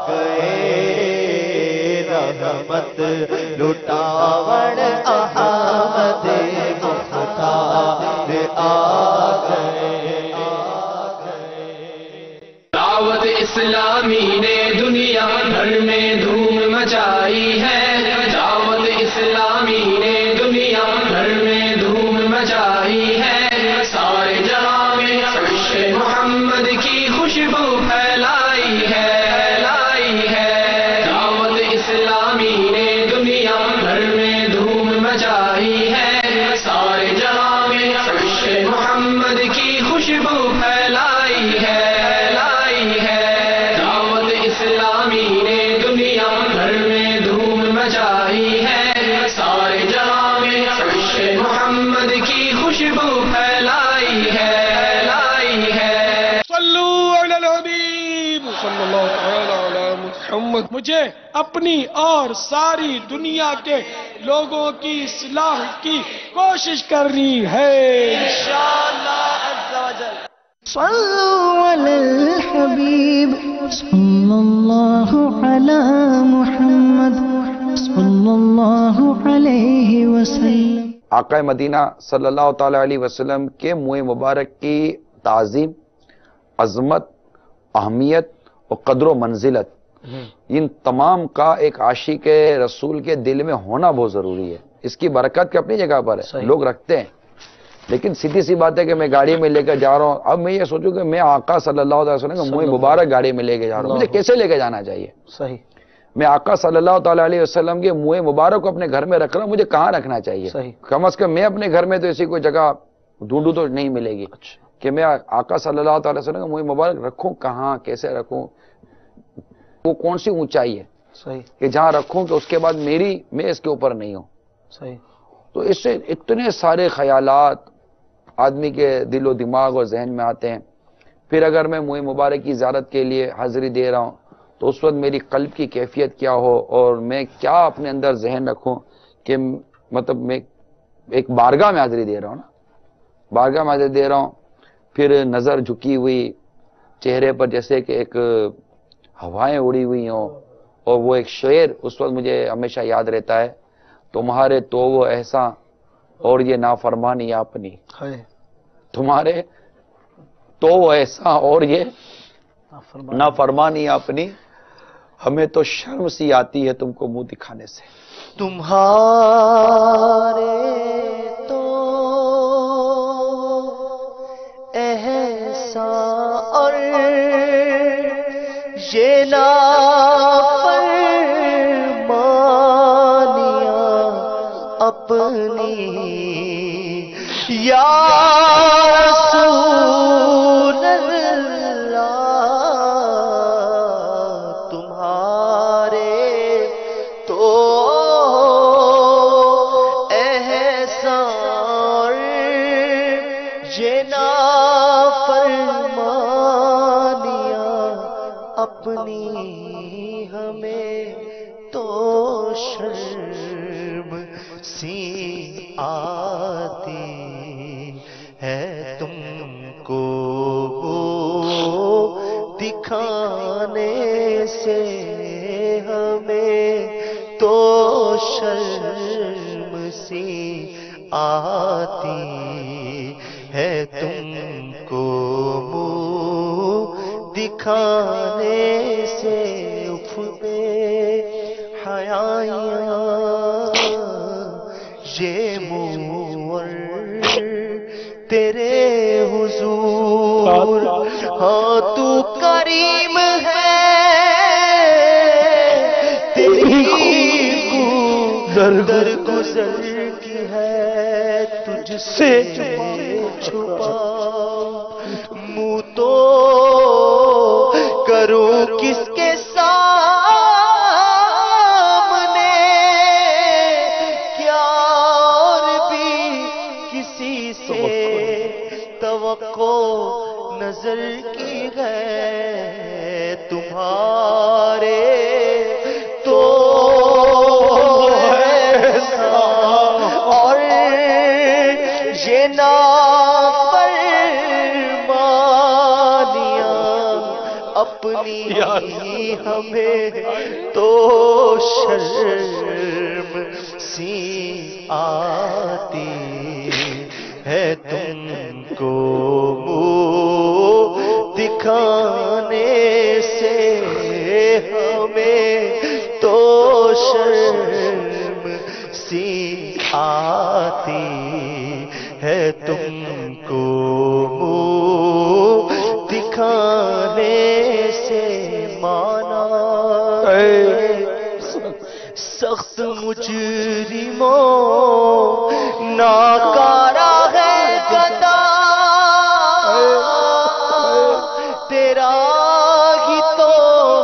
گئے رحمت لٹاوڑ احمد مختار آ گئے۔ دعوت اسلامی نے دنیا بھر میں دھوم مچائی ہے، دعوت اسلامی نے دنیا بھر میں دھوم مچائی ہے، سارے جہاں میں عرش محمد کی خوشبو پھیلائی ہے، لائی ہے۔ دعوت اسلامی نے دنیا بھر میں دھوم مچائی ہے، سارے جہاں میں عرش محمد کی خوشبو پھیلائی ہے، لائی ہے۔ دعوت اسلامی نے دنیا بھر میں دھوم مچائی ہے، سارے جہاں میں عرش محمد کی خوشبو پھیلائی ہے، لائی ہے۔ صلو علی الحبیب صلی اللہ تعالی علی محمد۔ مجھے اپنی اور ساری دنیا کے لوگوں کی اصلاح کی کوشش کرنی ہے انشاءاللہ عز و جل۔ صلوا علی الحبیب صلی اللہ علی محمد صلی اللہ علیہ وسلم۔ آقا مدینہ صلی اللہ تعالی علیہ وسلم کے منہ مبارک کی تعظیم، عظمت، اہمیت اور قدر و منزلت، ان تمام کا ایک عاشق رسول کے دل میں ہونا بہت ضروری ہے۔ اس کی برکت کی اپنی جگہ پر ہے، لوگ رکھتے ہیں، لیکن سیدھی سی بات ہے کہ میں گاڑی میں لے کر جا رہا ہوں، اب میں یہ سوچوں کہ میں آقا صلی اللہ علیہ وسلم کا منہ مبارک گاڑی میں لے کے جا رہا ہوں، مجھے کیسے لے کے جانا چاہیے؟ صحیح۔ میں آقا صلی اللہ تعالی علیہ وسلم کے منہ مبارک کو اپنے گھر میں رکھ رہا ہوں، مجھے کہاں رکھنا چاہیے؟ کم از کم میں اپنے گھر میں تو ایسی کوئی جگہ ڈھونڈوں تو نہیں ملے گی کہ میں آقا صلی اللہ تعالی وسلم کا منہ مبارک رکھوں، کہاں، کیسے رکھوں، وہ کون سی اونچائی ہے صحیح کہ جہاں رکھوں کہ اس کے بعد میں اس کے اوپر نہیں ہوں۔ صحیح۔ تو اس سے اتنے سارے خیالات آدمی کے دل و دماغ اور ذہن میں آتے ہیں۔ پھر اگر میں منہ مبارک کی زیارت کے لیے حاضری دے رہا ہوں تو اس وقت میری قلب کی کیفیت کیا ہو اور میں کیا اپنے اندر ذہن رکھوں کہ مطلب میں ایک بارگاہ میں حاضری دے رہا ہوں نا، بارگاہ میں حاضری دے رہا ہوں، پھر نظر جھکی ہوئی چہرے پر جیسے کہ ایک ہوائیں اڑی ہوئی ہوں، اور وہ ایک شعر اس وقت مجھے ہمیشہ یاد رہتا ہے، تمہارے تو وہ احسان اور یہ نافرمانی اپنی، تمہارے تو وہ احسان اور یہ نافرمانی اپنی، ہمیں تو شرم سی آتی ہے تم کو منہ دکھانے سے۔ تمہارے تو احسان اور یہ نافرمانیاں اپنی، یا رسول اللہ تمہارے تو احسان یہ نافرمانیاں اپنی، ہمیں تو شرم سی آتی ہے تم کو دکھانے سے، ہمیں تو شرم سی آتی ہے تم کو دکھانے سے، اف بے حیائیاں یہ منور تیرے حضور، ہاں تو کریم ہے، تیری در گزر کی ہے، تجھ سے چھپا منہ تو کروں کس کے سامنے، کیا اور بھی کسی سے توقع نظر کی ہے، تمہارے تو اور یہ نافرمانیاں اپنی، ہمیں تو شرم سی آتی ہے تم کو منہ دکھانے سے، ہمیں تو شرم سی آتی ہے تم کو منہ دکھانے سے۔ مانا سخت مجرموں ناکارہ ہے گدا، تیرا ہی تو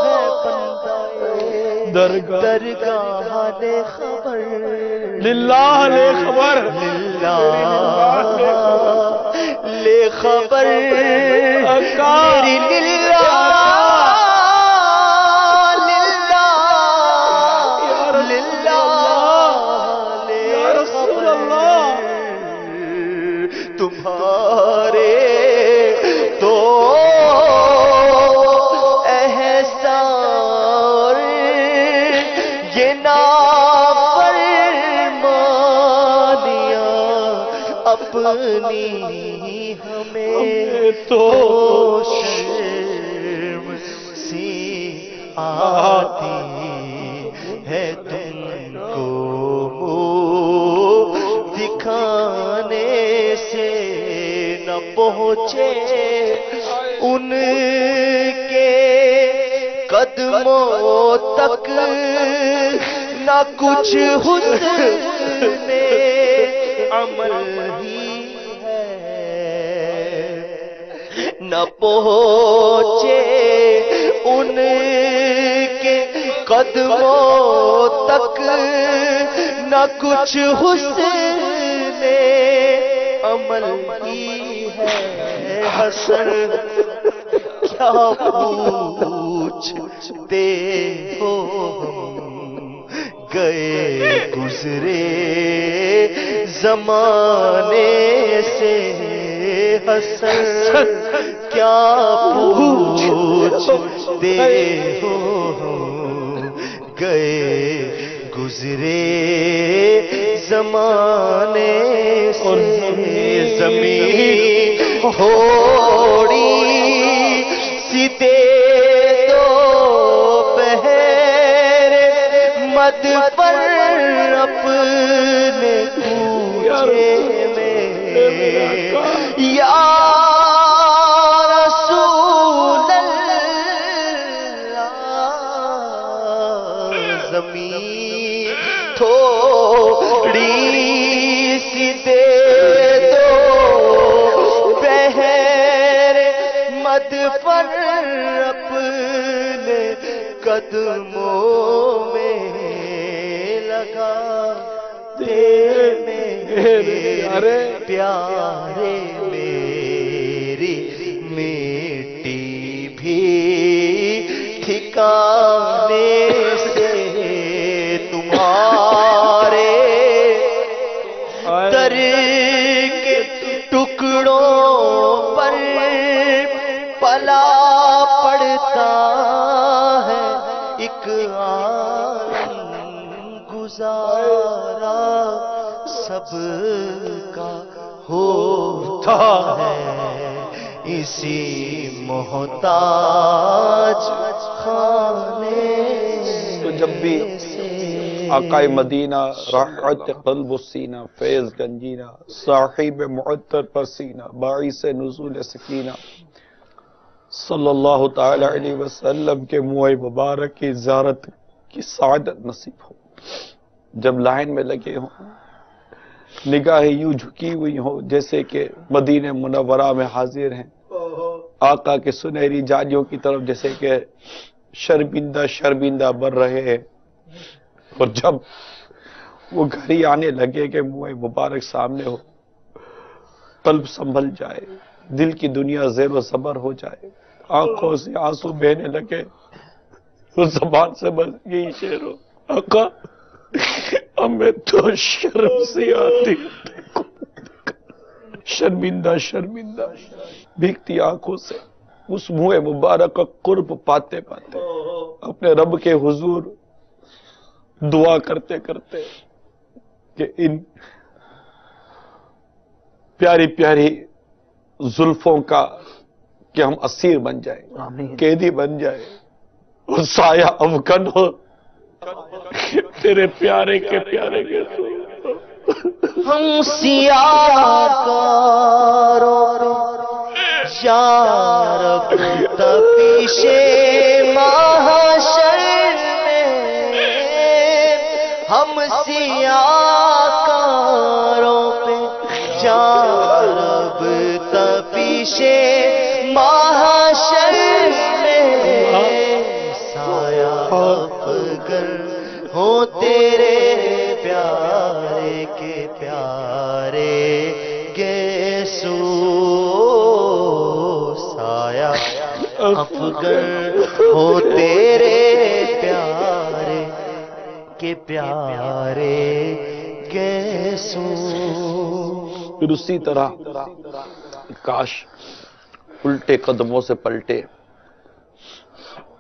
ہے بندہ درگاہ لے خبر، للہ لے خبر، للہ لے خبر میری، للہ تمہارے تو احسان یہ نافرمانیاں اپنی ہمیں تو شرم سی آتی ہے تم کو دکھانے سے، نہ پہنچے ان کے قدموں تک نہ کچھ حسن عمل ہی ہے، نہ پہنچے ان کے قدموں تک نہ کچھ حسن عمل ہی ہے، حسن کیا پوچھتے ہو گئے گزرے زمانے سے، حسن کیا پوچھتے ہو گئے گزرے زمانے سے، زمین تھوڑی سی دے دو پہر مد پر اپنے کوچے میں، یا رسول اللہ، زمین تھوڑی سی دے دو بہر مد پر اپنے قدموں میں لگا دینے، پیارے میری مٹی بھی ٹھکانے سے، تمہارے در کے ٹکڑوں پر پلا پڑتا ہے ایک عالم، گزارا سب کا ہوتا ہے اسی محتاج خانے تو جب بھی آقا مدینہ راحت قلب السینہ فیض گنجینہ صاحب معطر پر سینہ باعث نزول سکینہ صلی اللہ تعالی علیہ وسلم کے منہ مبارک کی زیارت کی سعادت نصیب ہو، جب لائن میں لگے ہوں نگاہیں یوں جھکی ہوئی ہوں جیسے کہ مدینہ منورہ میں حاضر ہیں، آقا کے سنہری جالیوں کی طرف جیسے کہ شرمندہ شرمندہ بن رہے ہیں، اور جب وہ گھڑی آنے لگے کہ منہ مبارک سامنے ہو، قلب سنبھل جائے، دل کی دنیا زیر و زبر ہو جائے، آنکھوں سے آنسو بہنے لگے، اس زبان سے بس یہی شعر ہو، آقا ہمیں تو شرم سی آتی، شرمندہ شرمندہ بھیگتی آنکھوں سے اس منہ مبارک کا قرب پاتے پاتے اپنے رب کے حضور دعا کرتے کرتے کہ ان پیاری پیاری زلفوں کا کہ ہم اسیر بن جائیں، قیدی بن جائیں، اور سایہ افغن ہو تیرے پیارے کے پیارے کے ہم سیاہ کاروں یا رب تپیش محشر میں، ہم سیاہ کاروں پہ یا رب تپیش محشر میں، سایہ افغن ہو تیرے پیارے کے پیارے گیسو، سایہ افغن ہو تیرے پیارے کے پیارے گیسو۔ پھر اسی طرح کاش الٹے قدموں سے پلٹے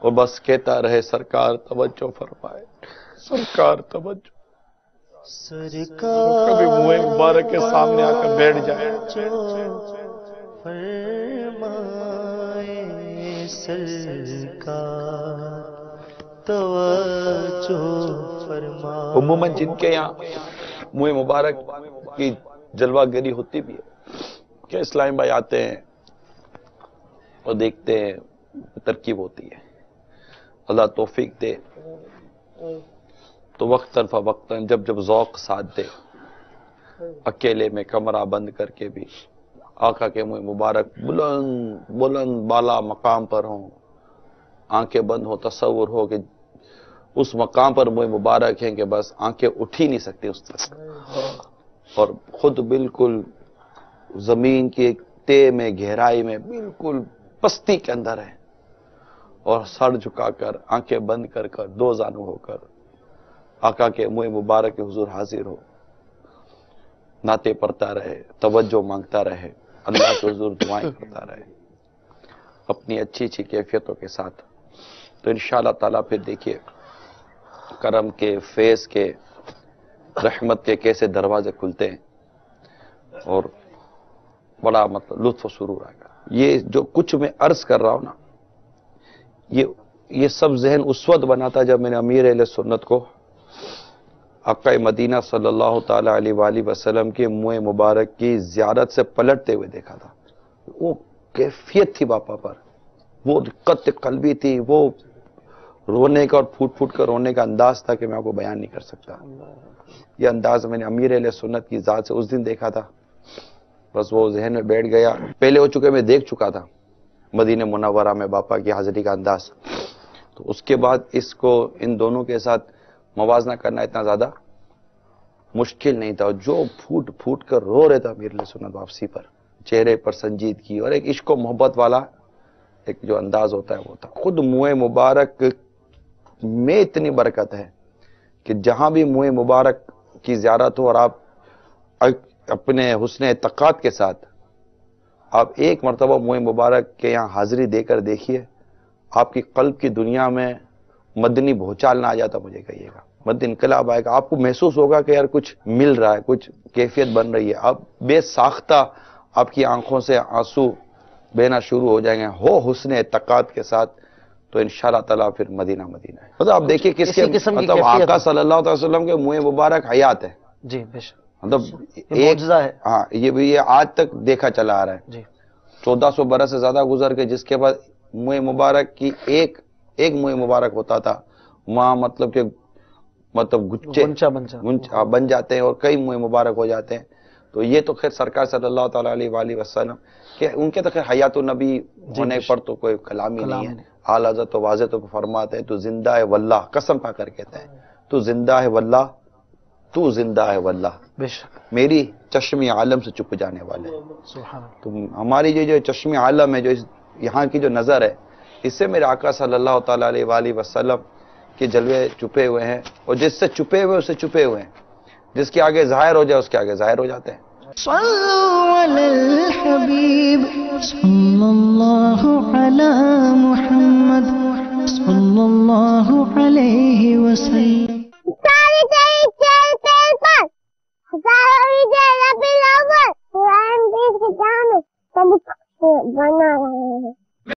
اور بس کہتا رہے سرکار توجہ فرمائے، سرکار توجہ، سرکار کبھی منہ مبارک کے سامنے آ کر بیٹھ جائے۔ فرمائے سرکار توجہ فرمائے۔ عموماً جن کے یہاں منہ مبارک کی جلوہ گری ہوتی بھی ہے کہ اسلام بھائی آتے ہیں اور دیکھتے ہیں ترکیب ہوتی ہے، اللہ توفیق دے تو وقت طرفہ وقتاً جب جب ذوق ساتھ دے، اکیلے میں کمرہ بند کر کے بھی آقا کے منہ مبارک بلند بلند بالا مقام پر ہوں، آنکھیں بند ہو، تصور ہو کہ اس مقام پر منہ مبارک ہیں کہ بس آنکھیں اٹھ ہی نہیں سکتی اس تک، اور خود بالکل زمین کی ایک تہ میں گہرائی میں بالکل پستی کے اندر ہے، اور سر جھکا کر آنکھیں بند کر کر دو زانو ہو کر آقا کے منہ مبارک کے حضور حاضر ہو، نعتیں پڑھتا رہے، توجہ مانگتا رہے، اللہ کے حضور دعائیں کرتا رہے اپنی اچھی اچھی کیفیتوں کے ساتھ، تو انشاءاللہ تعالیٰ پھر دیکھیے کرم کے، فیض کے، رحمت کے کیسے دروازے کھلتے ہیں، اور بڑا مطلب لطف و سرور آئے گا۔ یہ جو کچھ میں عرض کر رہا ہوں نا، یہ سب ذہن اس وقت بنا تھا جب میں نے امیر اہل سنت کو آقا مدینہ صلی اللہ تعالی علیہ وآلہ وسلم کے منہ مبارک کی زیارت سے پلٹتے ہوئے دیکھا تھا۔ وہ کیفیت تھی باپا پر، وہ دقت قلبی تھی، وہ رونے کا اور پھوٹ پھوٹ کر رونے کا انداز تھا کہ میں آپ کو بیان نہیں کر سکتا۔ یہ انداز میں نے امیر اہل سنت کی ذات سے اس دن دیکھا تھا، بس وہ ذہن میں بیٹھ گیا۔ پہلے ہو چکے میں دیکھ چکا تھا مدینہ منورہ میں باپا کی حاضری کا انداز، تو اس کے بعد اس کو ان دونوں کے ساتھ موازنہ کرنا اتنا زیادہ مشکل نہیں تھا۔ جو پھوٹ پھوٹ کر رو رہے تھا امیر اہل سنت واپسی پر، چہرے پر سنجیدگی اور ایک عشق و محبت والا ایک جو انداز ہوتا ہے وہ تھا۔ خود منہ مبارک میں اتنی برکت ہے کہ جہاں بھی منہ مبارک کی زیارت ہو اور آپ اپنے حسن اعتقاد کے ساتھ آپ ایک مرتبہ منہ مبارک کے یہاں حاضری دے کر دیکھیے، آپ کی قلب کی دنیا میں مدنی بھوچال نہ آ جاتا مجھے کہیے گا، مدنی انقلاب آئے گا، آپ کو محسوس ہوگا کہ یار کچھ مل رہا ہے، کچھ کیفیت بن رہی ہے، آپ بے ساختہ آپ کی آنکھوں سے آنسو بہنا شروع ہو جائیں گے ہو حسن اعتقاد کے ساتھ، تو انشاءاللہ تعالیٰ پھر مدینہ مدینہ ہے۔ مطلب آپ دیکھیے کس کے مطلب آقا صلی اللہ علیہ وسلم کے منہ مبارک حیات ہے، جی بے شک، مطلب یہ معجزہ ہے۔ ہاں یہ آج تک دیکھا چلا آ رہا ہے، جی 1400 برس سے زیادہ گزر کے جس کے بعد منہ مبارک کی ایک منہ مبارک ہوتا تھا، وہاں مطلب کہ گچے بن جاتے ہیں اور کئی منہ مبارک ہو جاتے ہیں۔ تو یہ تو خیر سرکار صلی اللہ تعالیٰ علیہ وآلہ وسلم کہ ان کے تو خیر حیات النبی ہونے پر تو کوئی کلام ہی نہیں ہے۔ اعلی حضرت تو واضح تو فرماتے ہیں تو زندہ ہے واللہ، قسم کھا کر کہتے ہیں تو زندہ ہے واللہ، تو زندہ ہے واللہ، بے شک، میری چشم عالم سے چپ جانے والے۔ سبحان اللہ۔ تو ہماری جو چشم عالم ہے، جو یہاں کی جو نظر ہے، اس سے میرے آقا صلی اللہ تعالیٰ علیہ وآلہ وسلم کے جلوے چھپے ہوئے ہیں، اور جس سے چھپے ہوئے اس سے چھپے ہوئے ہیں، جس کے آگے ظاہر ہو جائے اس کے آگے ظاہر ہو جاتے ہیں۔ صلوا على الحبيب صلى الله على محمد صلى الله عليه وسلم. سارے چلتے پر ہزاروں جگہ پہ لوگ قرآن کی کتاب بنا رہے ہیں.